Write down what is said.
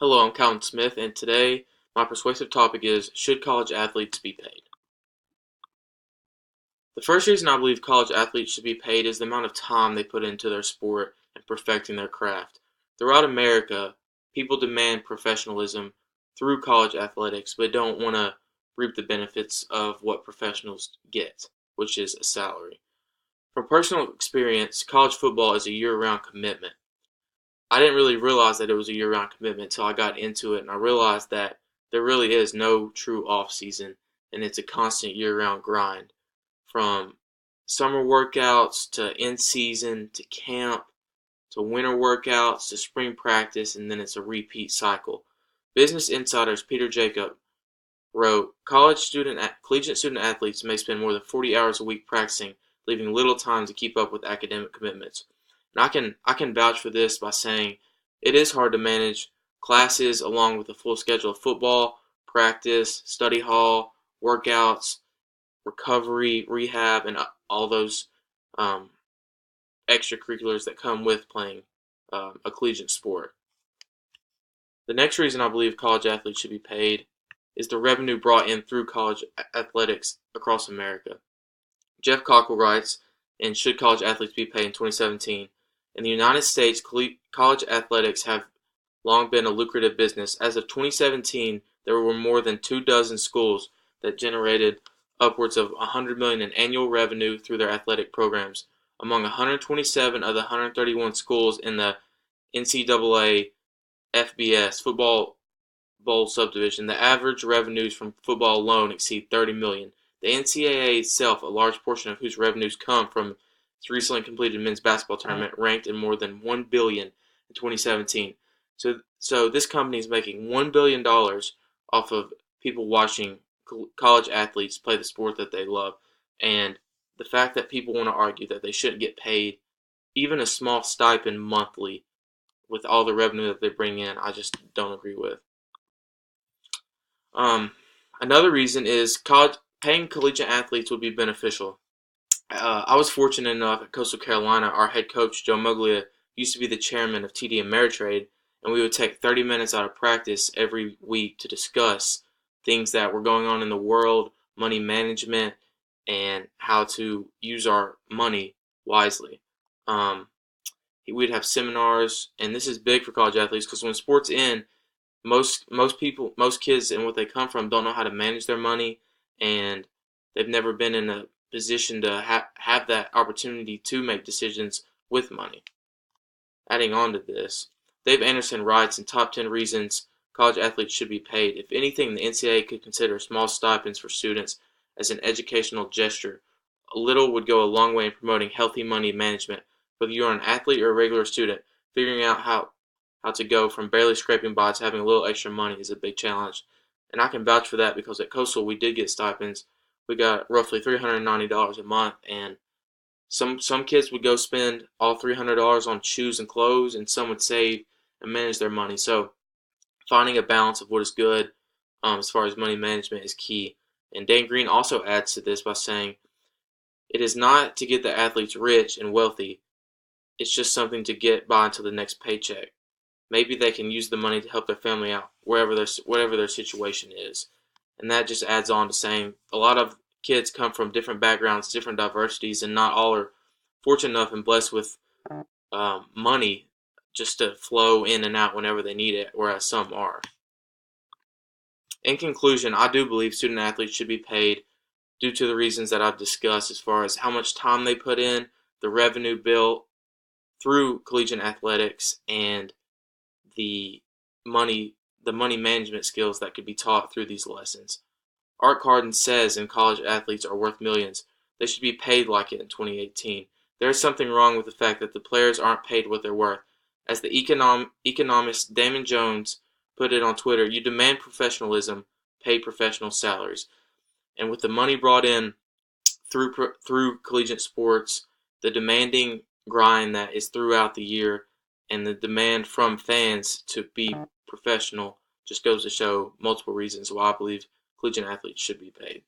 Hello, I'm Calvin Smith, and today my persuasive topic is, should college athletes be paid? The first reason I believe college athletes should be paid is the amount of time they put into their sport and perfecting their craft. Throughout America, people demand professionalism through college athletics, but don't want to reap the benefits of what professionals get, which is a salary. From personal experience, college football is a year-round commitment. I didn't really realize that it was a year-round commitment until I got into it, and I realized that there really is no true off season, and it's a constant year-round grind. From summer workouts to in season to camp to winter workouts to spring practice, and then it's a repeat cycle. Business Insider's Peter Jacob wrote, collegiate student athletes may spend more than 40 hours a week practicing, leaving little time to keep up with academic commitments. And I can vouch for this by saying it is hard to manage classes along with a full schedule of football, practice, study hall, workouts, recovery, rehab, and all those um, extracurriculars that come with playing a collegiate sport. The next reason I believe college athletes should be paid is the revenue brought in through college athletics across America. Jeff Cockle writes in Should College Athletes Be Paid in 2017, in the United States, college athletics have long been a lucrative business. As of 2017, there were more than 24 schools that generated upwards of $100 million in annual revenue through their athletic programs. Among 127 of the 131 schools in the NCAA FBS football bowl subdivision, the average revenues from football alone exceed $30 million. The NCAA itself, a large portion of whose revenues come from its recently completed men's basketball tournament, ranked in more than $1 billion in 2017. So this company is making $1 billion off of people watching college athletes play the sport that they love. And the fact that people want to argue that they shouldn't get paid even a small stipend monthly with all the revenue that they bring in, I just don't agree with. Another reason is paying collegiate athletes would be beneficial. I was fortunate enough at Coastal Carolina. Our head coach, Joe Muglia, used to be the chairman of TD Ameritrade, and we would take 30 minutes out of practice every week to discuss things that were going on in the world, money management, and how to use our money wisely. We'd have seminars, and this is big for college athletes because when sports end, most kids and what they come from don't know how to manage their money, and they've never been in a position to have that opportunity to make decisions with money. Adding on to this, Dave Anderson writes in Top 10 Reasons College Athletes Should Be Paid. If anything, the NCAA could consider small stipends for students as an educational gesture. A little would go a long way in promoting healthy money management. Whether you are an athlete or a regular student, figuring out how to go from barely scraping by to having a little extra money is a big challenge. And I can vouch for that because at Coastal we did get stipends. We got roughly $390 a month, and some kids would go spend all $300 on shoes and clothes, and some would save and manage their money. So finding a balance of what is good as far as money management is key. And Dan Green also adds to this by saying, it is not to get the athletes rich and wealthy. It's just something to get by until the next paycheck. Maybe they can use the money to help their family out, whatever their situation is. And that just adds on to saying a lot of kids come from different backgrounds, different diversities, and not all are fortunate enough and blessed with money just to flow in and out whenever they need it, whereas some are. In conclusion, I do believe student athletes should be paid due to the reasons that I've discussed as far as how much time they put in, the revenue built through collegiate athletics, and the money management skills that could be taught through these lessons. Art Carden says in College Athletes Are Worth Millions, they should be paid like it in 2018. There is something wrong with the fact that the players aren't paid what they're worth. As the economist Damon Jones put it on Twitter, you demand professionalism, pay professional salaries. And with the money brought in through collegiate sports, the demanding grind that is throughout the year, and the demand from fans to be professional just goes to show multiple reasons why I believe collegiate athletes should be paid.